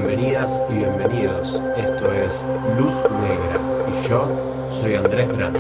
Bienvenidas y bienvenidos, esto es Luz Negra y yo soy Andrés Grano.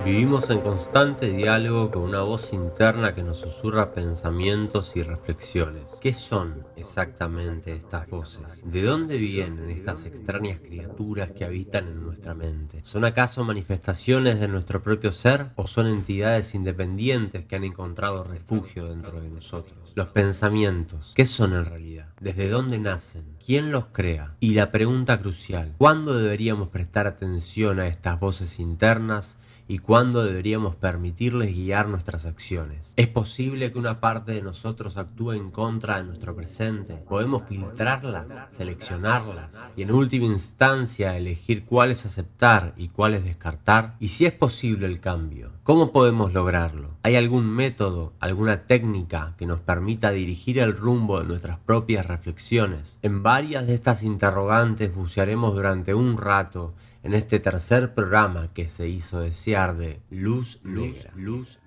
Vivimos en constante diálogo con una voz interna que nos susurra pensamientos y reflexiones. ¿Qué son exactamente estas voces? ¿De dónde vienen estas extrañas criaturas que habitan en nuestra mente? ¿Son acaso manifestaciones de nuestro propio ser o son entidades independientes que han encontrado refugio dentro de nosotros? Los pensamientos, ¿qué son en realidad? ¿Desde dónde nacen? ¿Quién los crea? Y la pregunta crucial, ¿cuándo deberíamos prestar atención a estas voces internas? ¿Y cuándo deberíamos permitirles guiar nuestras acciones? ¿Es posible que una parte de nosotros actúe en contra de nuestro presente? ¿Podemos filtrarlas, seleccionarlas y en última instancia elegir cuáles aceptar y cuáles descartar? ¿Y si es posible el cambio? ¿Cómo podemos lograrlo? ¿Hay algún método, alguna técnica que nos permita dirigir el rumbo de nuestras propias reflexiones? En varias de estas interrogantes bucearemos durante un rato en este tercer programa que se hizo desear de Luz Negra. Luz.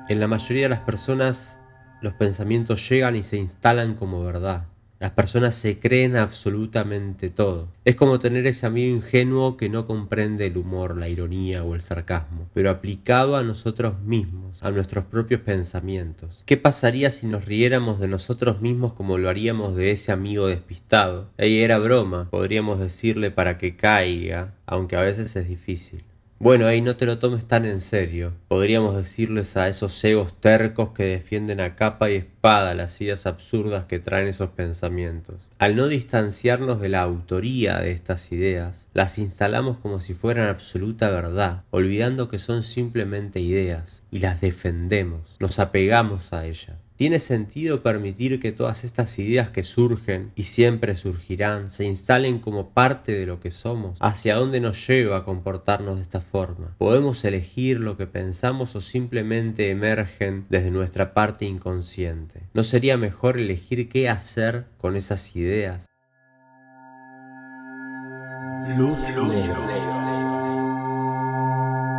En la mayoría de las personas, los pensamientos llegan y se instalan como verdad. Las personas se creen absolutamente todo. Es como tener ese amigo ingenuo que no comprende el humor, la ironía o el sarcasmo, pero aplicado a nosotros mismos, a nuestros propios pensamientos. ¿Qué pasaría si nos riéramos de nosotros mismos como lo haríamos de ese amigo despistado? Ey, era broma, podríamos decirle para que caiga, aunque a veces es difícil. Bueno, ahí no te lo tomes tan en serio. Podríamos decirles a esos egos tercos que defienden a capa y espada las ideas absurdas que traen esos pensamientos. Al no distanciarnos de la autoría de estas ideas, las instalamos como si fueran absoluta verdad, olvidando que son simplemente ideas, y las defendemos, nos apegamos a ellas. ¿Tiene sentido permitir que todas estas ideas que surgen y siempre surgirán se instalen como parte de lo que somos? ¿Hacia dónde nos lleva a comportarnos de esta forma? ¿Podemos elegir lo que pensamos o simplemente emergen desde nuestra parte inconsciente? ¿No sería mejor elegir qué hacer con esas ideas? Luz Negra.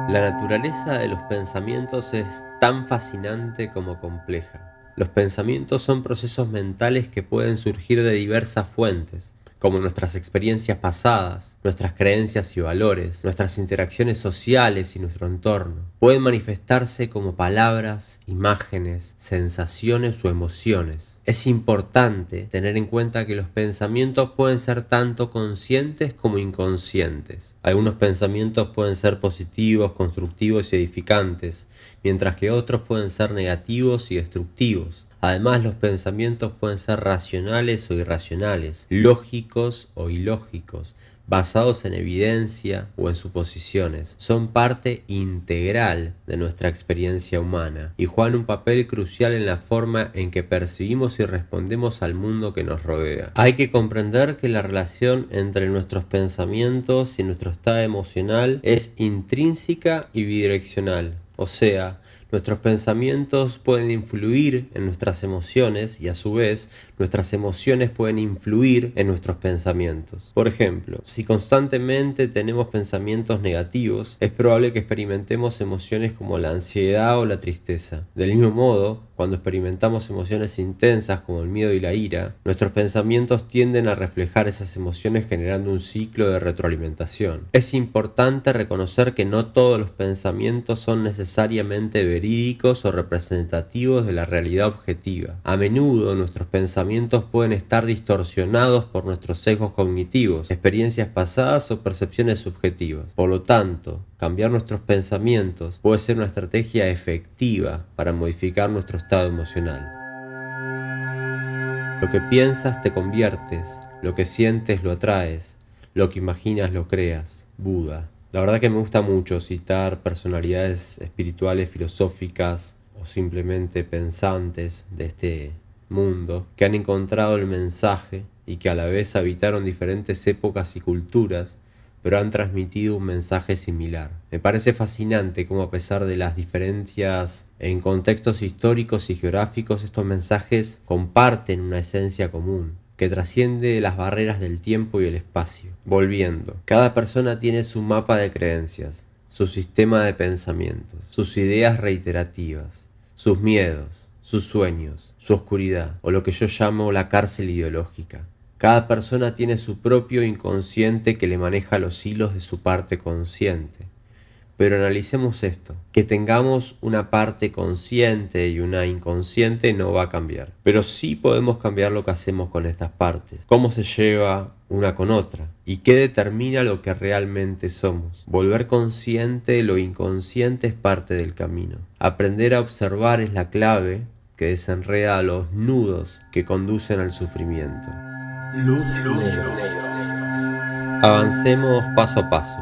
La naturaleza de los pensamientos es tan fascinante como compleja. Los pensamientos son procesos mentales que pueden surgir de diversas fuentes, como nuestras experiencias pasadas, nuestras creencias y valores, nuestras interacciones sociales y nuestro entorno. Pueden manifestarse como palabras, imágenes, sensaciones o emociones. Es importante tener en cuenta que los pensamientos pueden ser tanto conscientes como inconscientes. Algunos pensamientos pueden ser positivos, constructivos y edificantes, mientras que otros pueden ser negativos y destructivos. Además, los pensamientos pueden ser racionales o irracionales, lógicos o ilógicos, basados en evidencia o en suposiciones. Son parte integral de nuestra experiencia humana y juegan un papel crucial en la forma en que percibimos y respondemos al mundo que nos rodea. Hay que comprender que la relación entre nuestros pensamientos y nuestro estado emocional es intrínseca y bidireccional. O sea, nuestros pensamientos pueden influir en nuestras emociones y a su vez nuestras emociones pueden influir en nuestros pensamientos. Por ejemplo, si constantemente tenemos pensamientos negativos, es probable que experimentemos emociones como la ansiedad o la tristeza. Del mismo modo, cuando experimentamos emociones intensas como el miedo y la ira, nuestros pensamientos tienden a reflejar esas emociones generando un ciclo de retroalimentación. Es importante reconocer que no todos los pensamientos son necesariamente verídicos o representativos de la realidad objetiva. A menudo nuestros pensamientos pueden estar distorsionados por nuestros sesgos cognitivos, experiencias pasadas o percepciones subjetivas. Por lo tanto, cambiar nuestros pensamientos puede ser una estrategia efectiva para modificar nuestro estado emocional. Lo que piensas te conviertes, lo que sientes lo atraes, lo que imaginas lo creas. Buda. La verdad que me gusta mucho citar personalidades espirituales, filosóficas o simplemente pensantes de este mundo que han encontrado el mensaje y que a la vez habitaron diferentes épocas y culturas, pero han transmitido un mensaje similar. Me parece fascinante cómo a pesar de las diferencias en contextos históricos y geográficos, estos mensajes comparten una esencia común. que trasciende las barreras del tiempo y el espacio. Volviendo, cada persona tiene su mapa de creencias, su sistema de pensamientos, sus ideas reiterativas, sus miedos, sus sueños, su oscuridad, o lo que yo llamo la cárcel ideológica. Cada persona tiene su propio inconsciente que le maneja los hilos de su parte consciente. Pero analicemos esto, que tengamos una parte consciente y una inconsciente no va a cambiar. Pero sí podemos cambiar lo que hacemos con estas partes, cómo se lleva una con otra y qué determina lo que realmente somos. Volver consciente lo inconsciente es parte del camino. Aprender a observar es la clave que desenreda los nudos que conducen al sufrimiento. Luz. Avancemos paso a paso.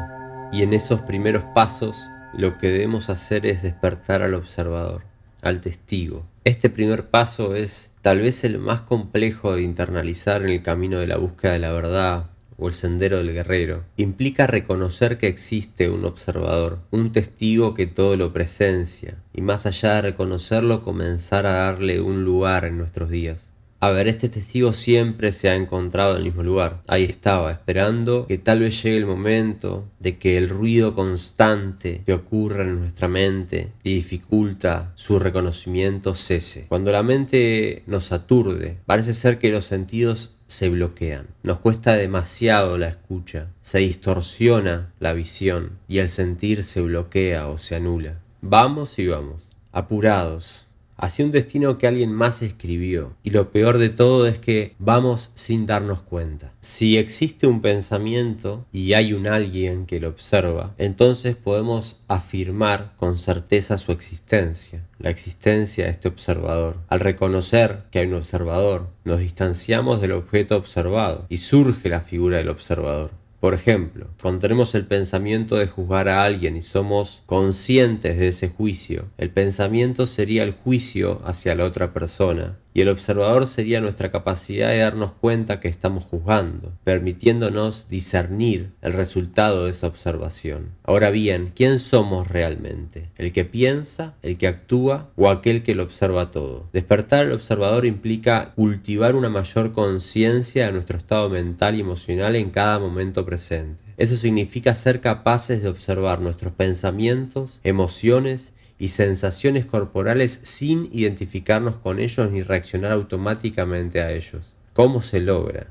Y en esos primeros pasos lo que debemos hacer es despertar al observador, al testigo. Este primer paso es tal vez el más complejo de internalizar en el camino de la búsqueda de la verdad o el sendero del guerrero. Implica reconocer que existe un observador, un testigo que todo lo presencia, y más allá de reconocerlo, comenzar a darle un lugar en nuestros días. A ver, este testigo siempre se ha encontrado en el mismo lugar. Ahí estaba, esperando que tal vez llegue el momento de que el ruido constante que ocurre en nuestra mente y dificulta su reconocimiento cese. Cuando la mente nos aturde, parece ser que los sentidos se bloquean. Nos cuesta demasiado la escucha, se distorsiona la visión y el sentir se bloquea o se anula. Vamos y vamos, apurados, hacia un destino que alguien más escribió. Y lo peor de todo es que vamos sin darnos cuenta. Si existe un pensamiento y hay un alguien que lo observa, entonces podemos afirmar con certeza su existencia, la existencia de este observador. Al reconocer que hay un observador, nos distanciamos del objeto observado y surge la figura del observador. Por ejemplo, cuando tenemos el pensamiento de juzgar a alguien y somos conscientes de ese juicio, el pensamiento sería el juicio hacia la otra persona y el observador sería nuestra capacidad de darnos cuenta que estamos juzgando, permitiéndonos discernir el resultado de esa observación. Ahora bien, ¿quién somos realmente? ¿El que piensa, el que actúa o aquel que lo observa todo? Despertar al observador implica cultivar una mayor conciencia de nuestro estado mental y emocional en cada momento presente. Eso significa ser capaces de observar nuestros pensamientos, emociones y sensaciones corporales sin identificarnos con ellos ni reaccionar automáticamente a ellos. ¿Cómo se logra?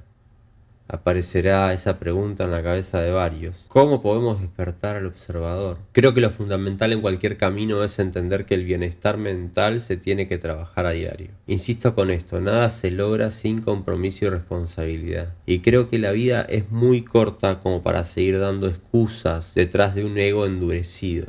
Aparecerá esa pregunta en la cabeza de varios. ¿Cómo podemos despertar al observador? Creo que lo fundamental en cualquier camino es entender que el bienestar mental se tiene que trabajar a diario. Insisto con esto, nada se logra sin compromiso y responsabilidad. Y creo que la vida es muy corta como para seguir dando excusas detrás de un ego endurecido.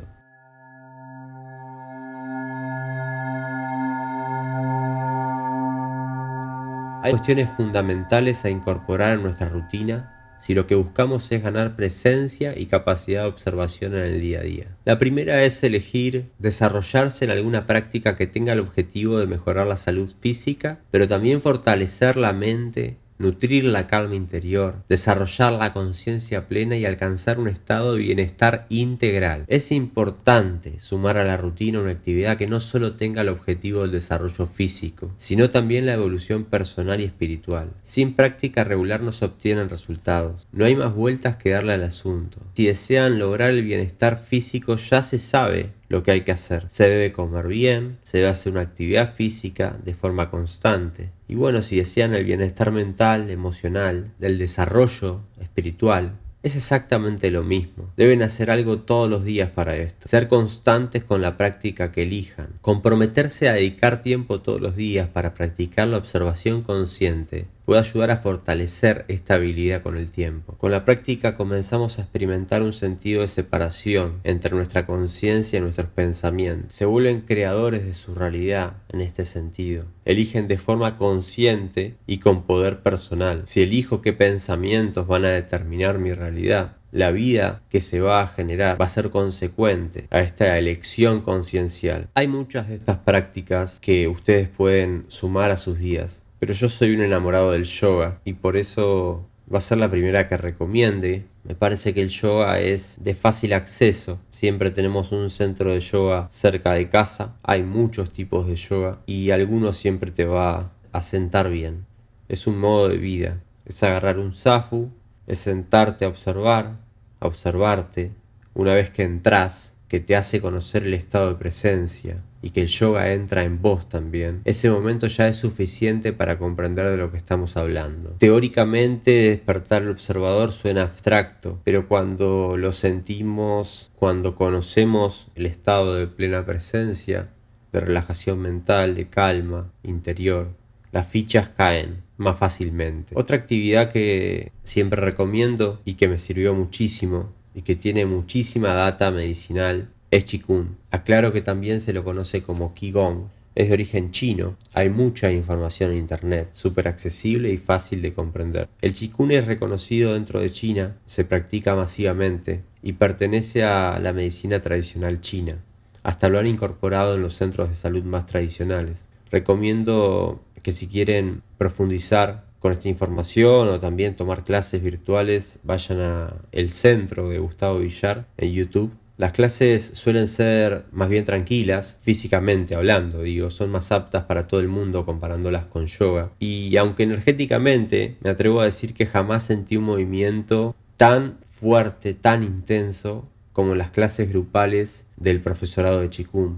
Hay cuestiones fundamentales a incorporar en nuestra rutina si lo que buscamos es ganar presencia y capacidad de observación en el día a día. La primera es elegir desarrollarse en alguna práctica que tenga el objetivo de mejorar la salud física, pero también fortalecer la mente, nutrir la calma interior, desarrollar la conciencia plena y alcanzar un estado de bienestar integral. Es importante sumar a la rutina una actividad que no solo tenga el objetivo del desarrollo físico, sino también la evolución personal y espiritual. Sin práctica regular no se obtienen resultados. No hay más vueltas que darle al asunto. Si desean lograr el bienestar físico, ya se sabe lo que hay que hacer. Se debe comer bien, se debe hacer una actividad física de forma constante. Y bueno, si desean el bienestar mental, emocional, del desarrollo espiritual, es exactamente lo mismo. Deben hacer algo todos los días para esto. Ser constantes con la práctica que elijan. Comprometerse a dedicar tiempo todos los días para practicar la observación consciente puede ayudar a fortalecer esta habilidad con el tiempo. Con la práctica comenzamos a experimentar un sentido de separación entre nuestra conciencia y nuestros pensamientos. Se vuelven creadores de su realidad en este sentido. Eligen de forma consciente y con poder personal. Si elijo qué pensamientos van a determinar mi realidad, la vida que se va a generar va a ser consecuente a esta elección conciencial. Hay muchas de estas prácticas que ustedes pueden sumar a sus días, pero yo soy un enamorado del yoga y por eso va a ser la primera que recomiende. Me parece que el yoga es de fácil acceso. Siempre tenemos un centro de yoga cerca de casa. Hay muchos tipos de yoga y alguno siempre te va a sentar bien. es un modo de vida. Es agarrar un zafu, es sentarte a observar, a observarte. Una vez que entras, que te hace conocer el estado de presencia y que el yoga entra en vos también, ese momento ya es suficiente para comprender de lo que estamos hablando. Teóricamente, despertar al observador suena abstracto, pero cuando lo sentimos, cuando conocemos el estado de plena presencia, de relajación mental, de calma interior, las fichas caen más fácilmente. Otra actividad que siempre recomiendo y que me sirvió muchísimo y que tiene muchísima data medicinal es Qigong. Aclaro que también se lo conoce como Qigong. Es de origen chino, hay mucha información en internet, súper accesible y fácil de comprender. El Qigong es reconocido dentro de China, se practica masivamente y pertenece a la medicina tradicional china. Hasta lo han incorporado en los centros de salud más tradicionales. Recomiendo que si quieren profundizar con esta información o también tomar clases virtuales, vayan a el centro de Gustavo Villar en YouTube. Las clases suelen ser más bien tranquilas, físicamente hablando, son más aptas para todo el mundo comparándolas con yoga. Y aunque energéticamente me atrevo a decir que jamás sentí un movimiento tan fuerte, tan intenso como las clases grupales del profesorado de Qigong.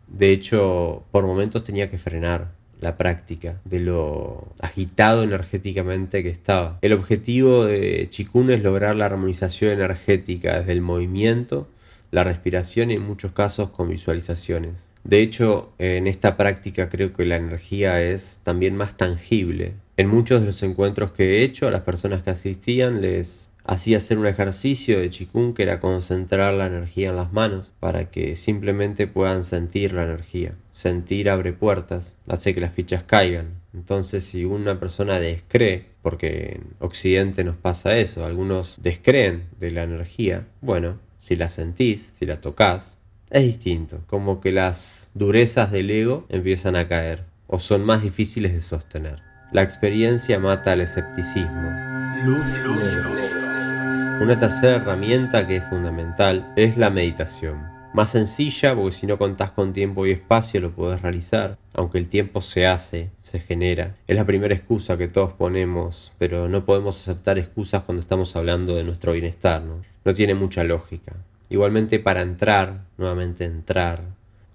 De hecho, por momentos tenía que frenar la práctica de lo agitado energéticamente que estaba. El objetivo de Qigong es lograr la armonización energética desde el movimiento, la respiración y en muchos casos con visualizaciones. De hecho, en esta práctica creo que la energía es también más tangible. En muchos de los encuentros que he hecho, a las personas que asistían les hacía hacer un ejercicio de Qigong que era concentrar la energía en las manos para que simplemente puedan sentir la energía. Sentir abre puertas, hace que las fichas caigan. Entonces, si una persona descree, porque en Occidente nos pasa eso, algunos descreen de la energía, bueno, si la sentís, si la tocas, es distinto. Como que las durezas del ego empiezan a caer o son más difíciles de sostener. La experiencia mata al escepticismo. Una tercera herramienta que es fundamental es la meditación. Más sencilla porque si no contás con tiempo y espacio lo podés realizar, aunque el tiempo se hace, se genera. Es la primera excusa que todos ponemos, pero no podemos aceptar excusas cuando estamos hablando de nuestro bienestar, ¿no? No tiene mucha lógica. Igualmente para entrar, nuevamente entrar,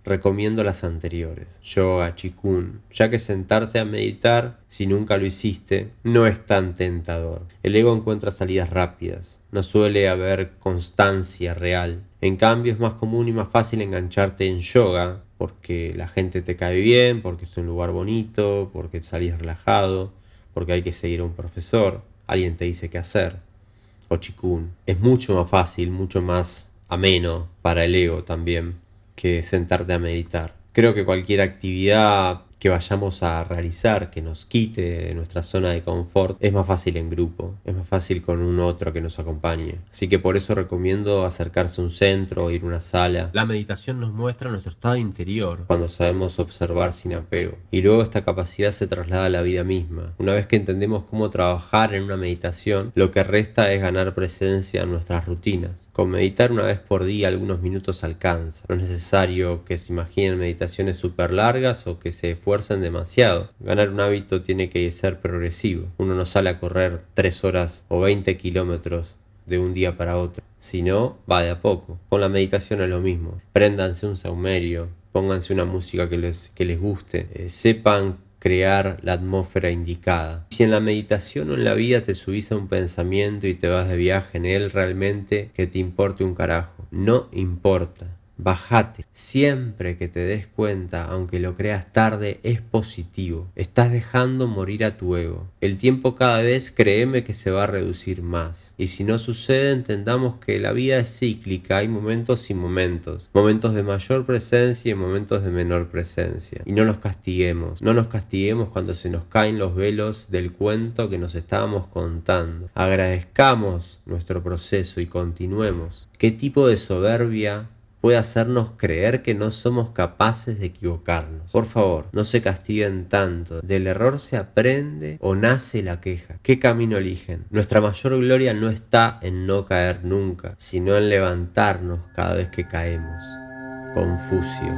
recomiendo las anteriores, yoga, Qigong, ya que sentarse a meditar, si nunca lo hiciste, no es tan tentador. El ego encuentra salidas rápidas, no suele haber constancia real. En cambio es más común y más fácil engancharte en yoga, porque la gente te cae bien, porque es un lugar bonito, porque salís relajado, porque hay que seguir a un profesor, alguien te dice qué hacer. O Qigong. Es mucho más fácil, mucho más ameno para el ego también que sentarte a meditar. Creo que cualquier actividad que vayamos a realizar que nos quite de nuestra zona de confort es más fácil en grupo, es más fácil con un otro que nos acompañe. Así que por eso recomiendo acercarse a un centro o ir a una sala. La meditación nos muestra nuestro estado interior cuando sabemos observar sin apego. Y luego esta capacidad se traslada a la vida misma. Una vez que entendemos cómo trabajar en una meditación, lo que resta es ganar presencia en nuestras rutinas. Con meditar una vez por día algunos minutos alcanza. No es necesario que se imaginen meditaciones súper largas o que se esfuercen demasiado. Ganar un hábito tiene que ser progresivo. Uno no sale a correr 3 horas o 20 kilómetros de un día para otro. Si no, va de a poco. Con la meditación es lo mismo. Préndanse un saumerio, pónganse una música que les guste, sepan crear la atmósfera indicada. Si en la meditación o en la vida te subís a un pensamiento y te vas de viaje en él, realmente que te importe un carajo. No importa. Bájate. Siempre que te des cuenta, aunque lo creas tarde, es positivo. Estás dejando morir a tu ego. El tiempo cada vez, créeme que se va a reducir más. Y si no sucede, entendamos que la vida es cíclica. Hay momentos y momentos. Momentos de mayor presencia y momentos de menor presencia. Y no nos castiguemos. No nos castiguemos cuando se nos caen los velos del cuento que nos estábamos contando. Agradezcamos nuestro proceso y continuemos. ¿Qué tipo de soberbia puede hacernos creer que no somos capaces de equivocarnos? Por favor, no se castiguen tanto. Del error se aprende o nace la queja. ¿Qué camino eligen? Nuestra mayor gloria no está en no caer nunca, sino en levantarnos cada vez que caemos. Confucio.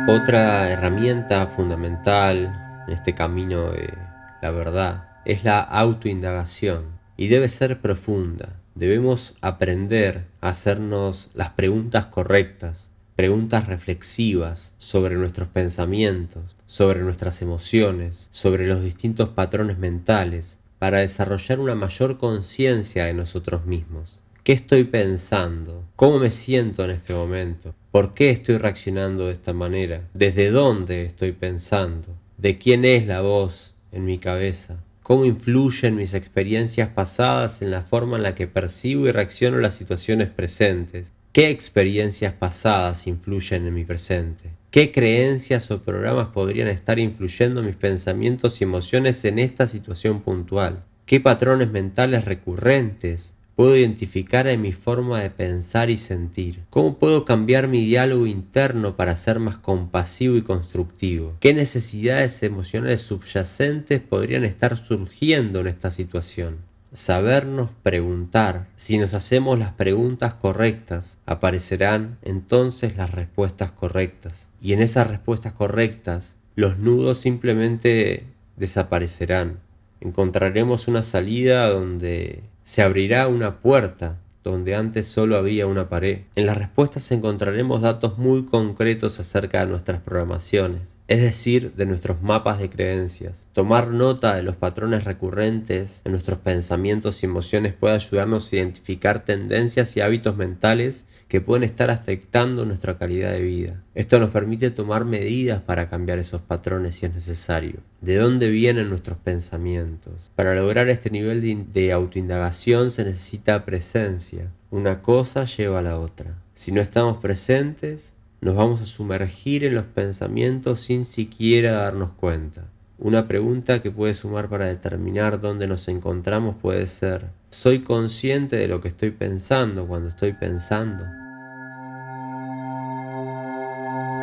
Otra herramienta fundamental en este camino de la verdad es la autoindagación y debe ser profunda. Debemos aprender a hacernos las preguntas correctas, preguntas reflexivas sobre nuestros pensamientos, sobre nuestras emociones, sobre los distintos patrones mentales, para desarrollar una mayor conciencia de nosotros mismos. ¿Qué estoy pensando? ¿Cómo me siento en este momento? ¿Por qué estoy reaccionando de esta manera? ¿Desde dónde estoy pensando? ¿De quién es la voz en mi cabeza? ¿Cómo influyen mis experiencias pasadas en la forma en la que percibo y reacciono a las situaciones presentes? ¿Qué experiencias pasadas influyen en mi presente? ¿Qué creencias o programas podrían estar influyendo en mis pensamientos y emociones en esta situación puntual? ¿Qué patrones mentales recurrentes puedo identificar en mi forma de pensar y sentir? ¿Cómo puedo cambiar mi diálogo interno para ser más compasivo y constructivo? ¿Qué necesidades emocionales subyacentes podrían estar surgiendo en esta situación? Sabernos preguntar. Si nos hacemos las preguntas correctas, aparecerán entonces las respuestas correctas. Y en esas respuestas correctas, los nudos simplemente desaparecerán. Encontraremos una salida donde se abrirá una puerta donde antes solo había una pared. En las respuestas encontraremos datos muy concretos acerca de nuestras programaciones, es decir, de nuestros mapas de creencias. Tomar nota de los patrones recurrentes en nuestros pensamientos y emociones puede ayudarnos a identificar tendencias y hábitos mentales que pueden estar afectando nuestra calidad de vida. Esto nos permite tomar medidas para cambiar esos patrones si es necesario. ¿De dónde vienen nuestros pensamientos? Para lograr este nivel de autoindagación se necesita presencia. Una cosa lleva a la otra. Si no estamos presentes, nos vamos a sumergir en los pensamientos sin siquiera darnos cuenta. Una pregunta que puede sumar para determinar dónde nos encontramos puede ser: ¿soy consciente de lo que estoy pensando cuando estoy pensando?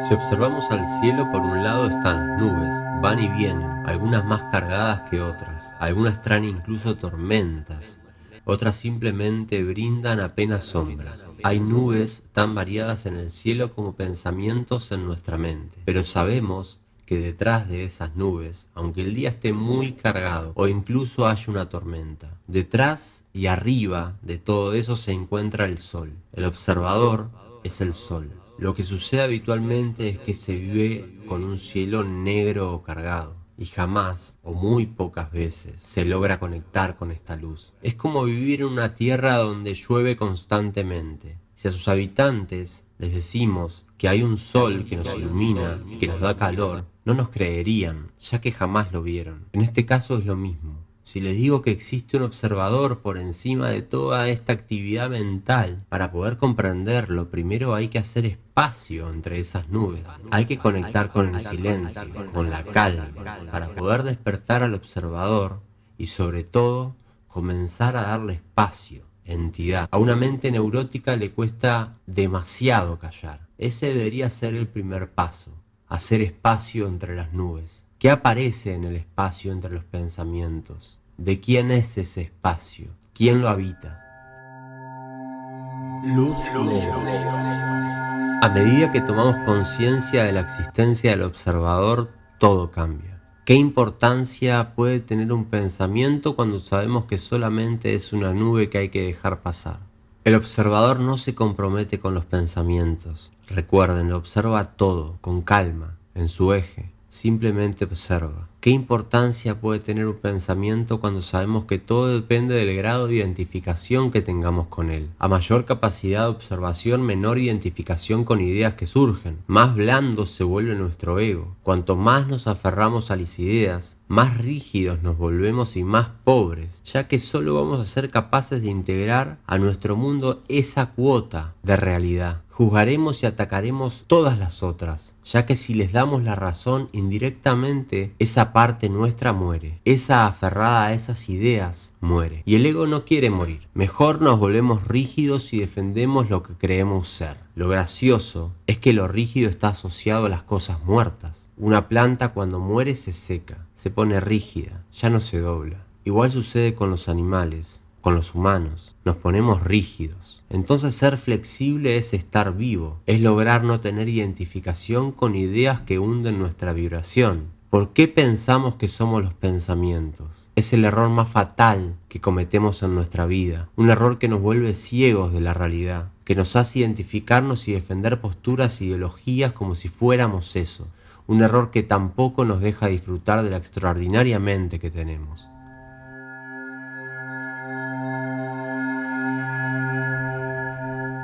Si observamos al cielo, por un lado están las nubes, van y vienen, algunas más cargadas que otras, algunas traen incluso tormentas, otras simplemente brindan apenas sombra. Hay nubes tan variadas en el cielo como pensamientos en nuestra mente, pero sabemos que detrás de esas nubes, aunque el día esté muy cargado o incluso haya una tormenta, detrás y arriba de todo eso se encuentra el sol. El observador es el sol. Lo que sucede habitualmente es que se vive con un cielo negro o cargado y jamás, o muy pocas veces, se logra conectar con esta luz. Es como vivir en una tierra donde llueve constantemente. Si a sus habitantes les decimos que hay un sol que nos ilumina y que nos da calor, no nos creerían, ya que jamás lo vieron. En este caso es lo mismo. Si les digo que existe un observador por encima de toda esta actividad mental, para poder comprenderlo, primero hay que hacer espacio entre esas nubes. Hay que conectar con el silencio, con la calma, para poder despertar al observador y sobre todo comenzar a darle espacio, entidad. A una mente neurótica le cuesta demasiado callar. Ese debería ser el primer paso, hacer espacio entre las nubes. ¿Qué aparece en el espacio entre los pensamientos? ¿De quién es ese espacio? ¿Quién lo habita? Luz. A medida que tomamos conciencia de la existencia del observador, todo cambia. ¿Qué importancia puede tener un pensamiento cuando sabemos que solamente es una nube que hay que dejar pasar? El observador no se compromete con los pensamientos. Recuerden, observa todo, con calma, en su eje. Simplemente observa. ¿Qué importancia puede tener un pensamiento cuando sabemos que todo depende del grado de identificación que tengamos con él? A mayor capacidad de observación, menor identificación con ideas que surgen. Más blando se vuelve nuestro ego. Cuanto más nos aferramos a las ideas, más rígidos nos volvemos y más pobres, ya que solo vamos a ser capaces de integrar a nuestro mundo esa cuota de realidad. Juzgaremos y atacaremos todas las otras, ya que si les damos la razón indirectamente, esa parte nuestra muere. Esa aferrada a esas ideas muere. Y el ego no quiere morir. Mejor nos volvemos rígidos y defendemos lo que creemos ser. Lo gracioso es que lo rígido está asociado a las cosas muertas. Una planta cuando muere se seca, se pone rígida, ya no se dobla. Igual sucede con los animales. Con los humanos, nos ponemos rígidos. Entonces ser flexible es estar vivo, es lograr no tener identificación con ideas que hunden nuestra vibración. ¿Por qué pensamos que somos los pensamientos? Es el error más fatal que cometemos en nuestra vida, un error que nos vuelve ciegos de la realidad, que nos hace identificarnos y defender posturas e ideologías como si fuéramos eso, un error que tampoco nos deja disfrutar de la extraordinaria mente que tenemos.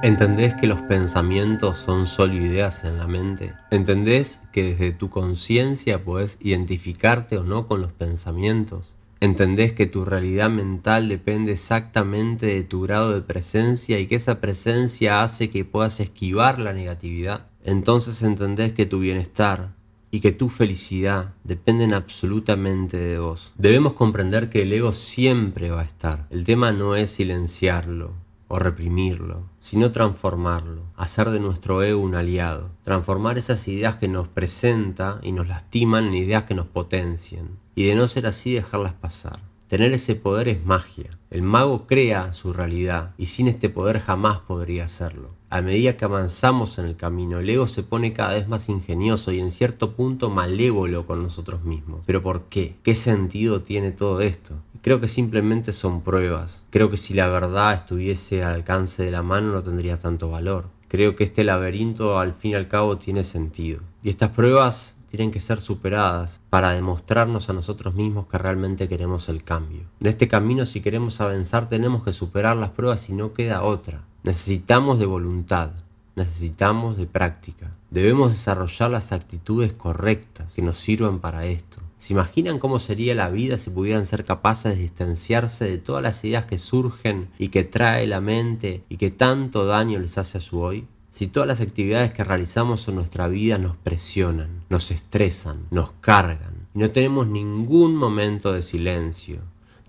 ¿Entendés que los pensamientos son solo ideas en la mente? ¿Entendés que desde tu conciencia podés identificarte o no con los pensamientos? ¿Entendés que tu realidad mental depende exactamente de tu grado de presencia y que esa presencia hace que puedas esquivar la negatividad? Entonces entendés que tu bienestar y que tu felicidad dependen absolutamente de vos. Debemos comprender que el ego siempre va a estar. El tema no es silenciarlo o reprimirlo, sino transformarlo, hacer de nuestro ego un aliado, transformar esas ideas que nos presenta y nos lastiman en ideas que nos potencien, y de no ser así dejarlas pasar. Tener ese poder es magia. El mago crea su realidad y sin este poder jamás podría hacerlo. A medida que avanzamos en el camino, el ego se pone cada vez más ingenioso y en cierto punto malévolo con nosotros mismos. ¿Pero por qué? ¿Qué sentido tiene todo esto? Creo que simplemente son pruebas. Creo que si la verdad estuviese al alcance de la mano no tendría tanto valor. Creo que este laberinto al fin y al cabo tiene sentido. Y estas pruebas tienen que ser superadas para demostrarnos a nosotros mismos que realmente queremos el cambio. En este camino, si queremos avanzar, tenemos que superar las pruebas y no queda otra. Necesitamos de voluntad, necesitamos de práctica. Debemos desarrollar las actitudes correctas que nos sirvan para esto. ¿Se imaginan cómo sería la vida si pudieran ser capaces de distanciarse de todas las ideas que surgen y que trae la mente y que tanto daño les hace a su hoy? Si todas las actividades que realizamos en nuestra vida nos presionan, nos estresan, nos cargan, y no tenemos ningún momento de silencio,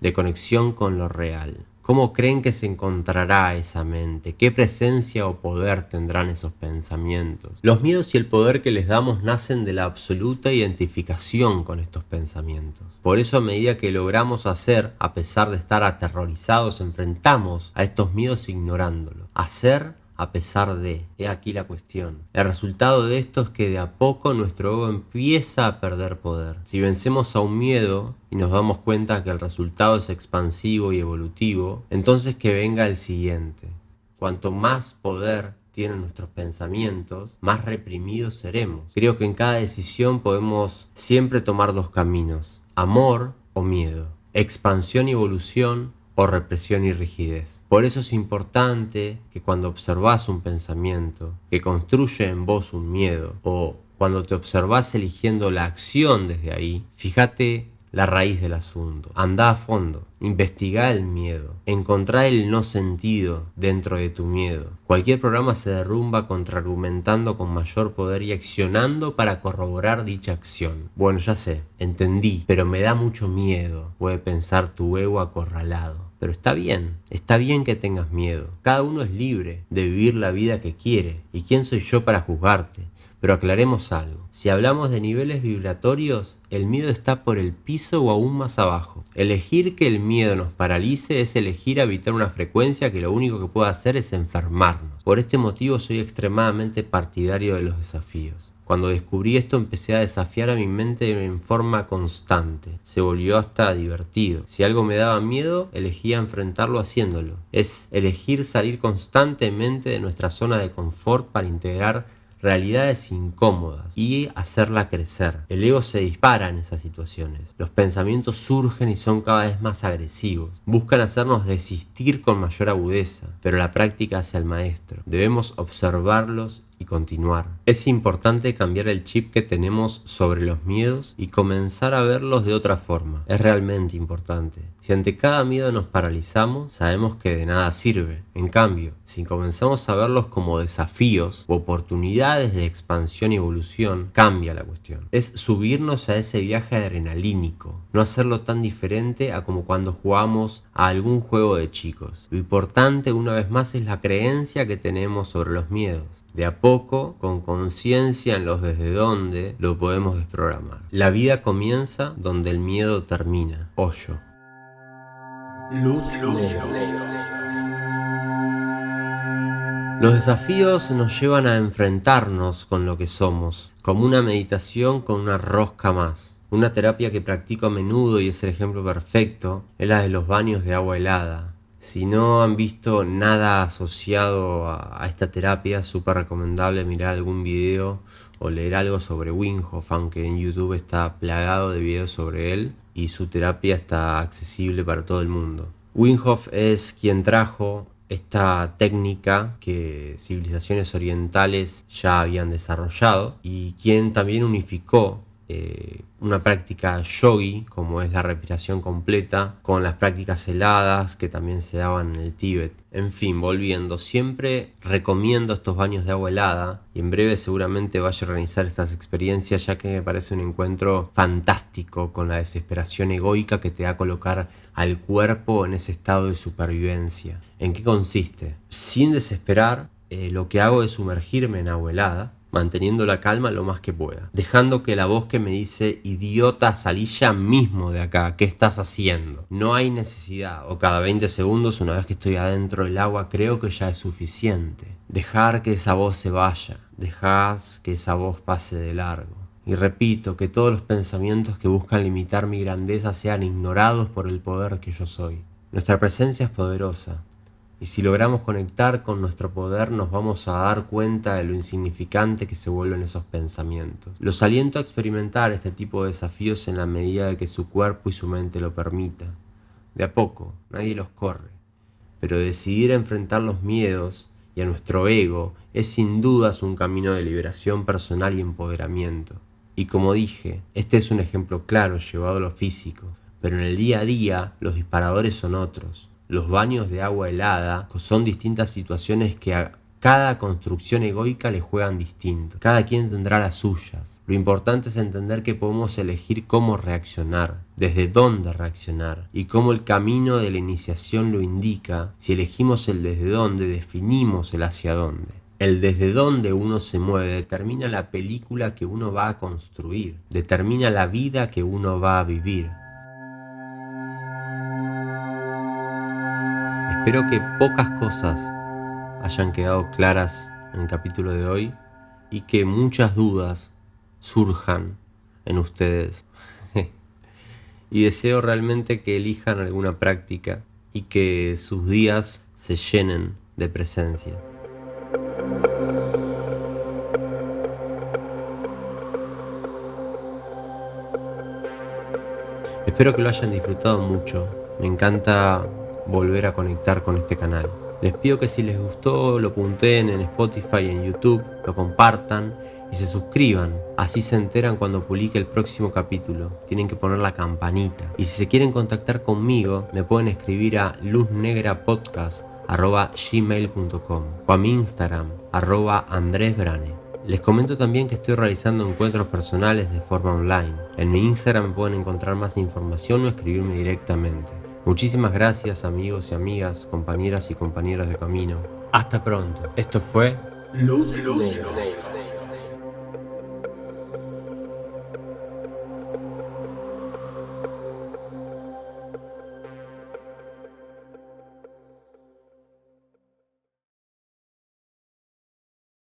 de conexión con lo real, ¿cómo creen que se encontrará esa mente? ¿Qué presencia o poder tendrán esos pensamientos? Los miedos y el poder que les damos nacen de la absoluta identificación con estos pensamientos. Por eso, a medida que logramos hacer, a pesar de estar aterrorizados, enfrentamos a estos miedos ignorándolos. Hacer a pesar de. He aquí la cuestión. El resultado de esto es que de a poco nuestro ego empieza a perder poder. Si vencemos a un miedo y nos damos cuenta que el resultado es expansivo y evolutivo, entonces que venga el siguiente. Cuanto más poder tienen nuestros pensamientos, más reprimidos seremos. Creo que en cada decisión podemos siempre tomar dos caminos: amor o miedo, expansión y evolución o represión y rigidez. Por eso es importante que cuando observás un pensamiento que construye en vos un miedo, o cuando te observás eligiendo la acción desde ahí, fíjate la raíz del asunto. Andá a fondo, investigá el miedo, encontrá el no sentido dentro de tu miedo. Cualquier programa se derrumba contraargumentando con mayor poder y accionando para corroborar dicha acción. Bueno, ya sé, entendí, pero me da mucho miedo, puede pensar tu ego acorralado. Pero está bien que tengas miedo. Cada uno es libre de vivir la vida que quiere. ¿Y quién soy yo para juzgarte? Pero aclaremos algo. Si hablamos de niveles vibratorios, el miedo está por el piso o aún más abajo. Elegir que el miedo nos paralice es elegir habitar una frecuencia que lo único que puede hacer es enfermarnos. Por este motivo soy extremadamente partidario de los desafíos. Cuando descubrí esto empecé a desafiar a mi mente en forma constante. Se volvió hasta divertido. Si algo me daba miedo, elegía enfrentarlo haciéndolo. Es elegir salir constantemente de nuestra zona de confort para integrar realidades incómodas y hacerla crecer. El ego se dispara en esas situaciones. Los pensamientos surgen y son cada vez más agresivos. Buscan hacernos desistir con mayor agudeza, pero la práctica hace al maestro. Debemos observarlos y continuar. Es importante cambiar el chip que tenemos sobre los miedos y comenzar a verlos de otra forma. Es realmente importante. Si ante cada miedo nos paralizamos, sabemos que de nada sirve. En cambio, si comenzamos a verlos como desafíos o oportunidades de expansión y evolución, cambia la cuestión. Es subirnos a ese viaje adrenalínico, no hacerlo tan diferente a como cuando jugamos a algún juego de chicos. Lo importante, una vez más, es la creencia que tenemos sobre los miedos. De a poco, con conciencia en los desde dónde, lo podemos desprogramar. La vida comienza donde el miedo termina. Hoyo. Luz. Los desafíos nos llevan a enfrentarnos con lo que somos, como una meditación con una rosca más. Una terapia que practico a menudo y es el ejemplo perfecto es la de los baños de agua helada. Si no han visto nada asociado a esta terapia, es súper recomendable mirar algún video o leer algo sobre Wim Hof, aunque en YouTube está plagado de videos sobre él y su terapia está accesible para todo el mundo. Wim Hof es quien trajo esta técnica que civilizaciones orientales ya habían desarrollado y quien también unificó una práctica yogi, como es la respiración completa, con las prácticas heladas que también se daban en el Tíbet. En fin, volviendo, siempre recomiendo estos baños de agua helada y en breve seguramente vaya a organizar estas experiencias, ya que me parece un encuentro fantástico con la desesperación egoica que te da colocar al cuerpo en ese estado de supervivencia. ¿En qué consiste? Sin desesperar, lo que hago es sumergirme en agua helada, manteniendo la calma lo más que pueda, dejando que la voz que me dice idiota, salí ya mismo de acá, ¿qué estás haciendo? No hay necesidad, o cada 20 segundos una vez que estoy adentro del agua creo que ya es suficiente. Dejar que esa voz se vaya, dejar que esa voz pase de largo. Y repito, que todos los pensamientos que buscan limitar mi grandeza sean ignorados por el poder que yo soy. Nuestra presencia es poderosa. Y si logramos conectar con nuestro poder, nos vamos a dar cuenta de lo insignificante que se vuelven esos pensamientos. Los aliento a experimentar este tipo de desafíos en la medida de que su cuerpo y su mente lo permitan. De a poco, nadie los corre. Pero decidir enfrentar los miedos y a nuestro ego es sin dudas un camino de liberación personal y empoderamiento. Y como dije, este es un ejemplo claro llevado a lo físico, pero en el día a día los disparadores son otros. Los baños de agua helada son distintas situaciones que a cada construcción egoica le juegan distinto. Cada quien tendrá las suyas. Lo importante es entender que podemos elegir cómo reaccionar, desde dónde reaccionar y cómo el camino de la iniciación lo indica. Si elegimos el desde dónde, definimos el hacia dónde. El desde dónde uno se mueve determina la película que uno va a construir, determina la vida que uno va a vivir. Espero que pocas cosas hayan quedado claras en el capítulo de hoy y que muchas dudas surjan en ustedes. Y deseo realmente que elijan alguna práctica y que sus días se llenen de presencia. Espero que lo hayan disfrutado mucho. Me encanta volver a conectar con este canal. Les pido que si les gustó lo punteen en Spotify y en YouTube, lo compartan y se suscriban. Así se enteran cuando publique el próximo capítulo. Tienen que poner la campanita. Y si se quieren contactar conmigo, me pueden escribir a luznegrapodcast@gmail.com o a mi Instagram @andresbrane. Les comento también que estoy realizando encuentros personales de forma online. En mi Instagram pueden encontrar más información o escribirme directamente. Muchísimas gracias amigos y amigas, compañeras y compañeros de camino. Hasta pronto. Esto fue Luz Negra.